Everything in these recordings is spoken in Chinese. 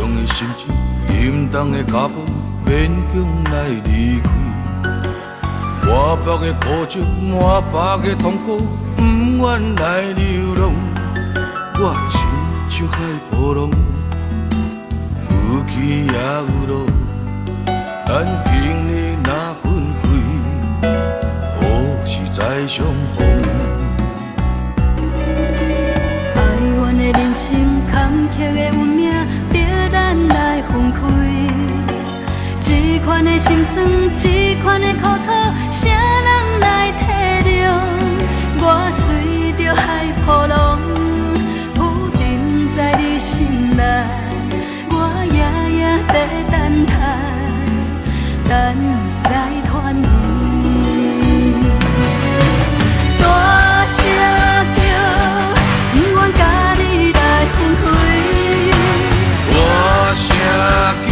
常的心情，沉重的脚步，勉强来离开。满腹的苦情，满腹的痛苦，不愿来流浪。我亲像海波浪，有起也有落。咱今日若分开，何时再相逢？哀怨的人生，坎坷的运命，逼咱来分开。这款的心酸，这款的苦楚，谁人来体谅？我随着海波浪，浮沉在你心内，我夜夜在等待，等你来团圆。大声叫，不愿甲你来分开。大声叫，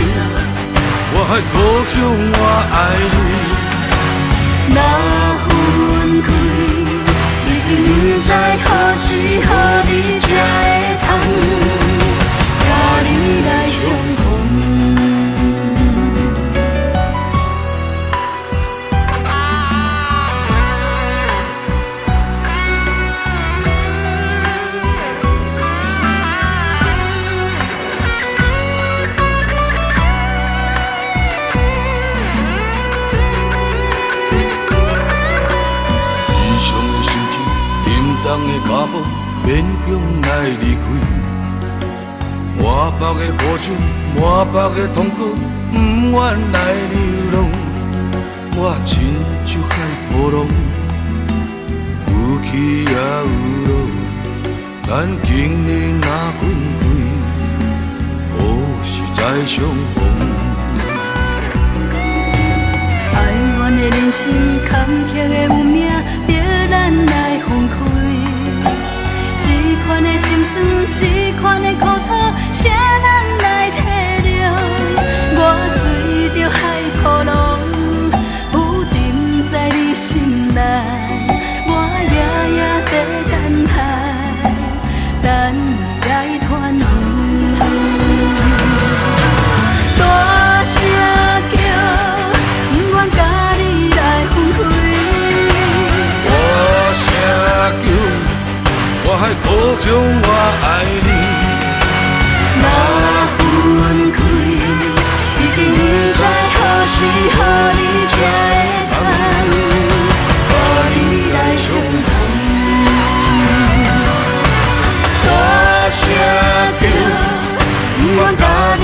我的故乡，我爱你。若分开，已经不知何时何日才会通，甲你来相逢。的脚步，勉强来离开。满腹的苦情，满腹的痛苦，不愿来流浪。我亲像海波浪，有起也有落。咱今日若分开，何时再相逢？哀怨的人生，坎坷的运命，逼咱来分开。这款的心酸，这款的苦楚，谁人来体谅？我随着海波浪，浮沉在你心内，我夜夜在等待，等你来团圆。大声叫，不愿甲你来分开。大声叫，我的故乡，我爱你。若分开，已经不知何时何日才会通，甲你来相逢。大声叫，不愿甲你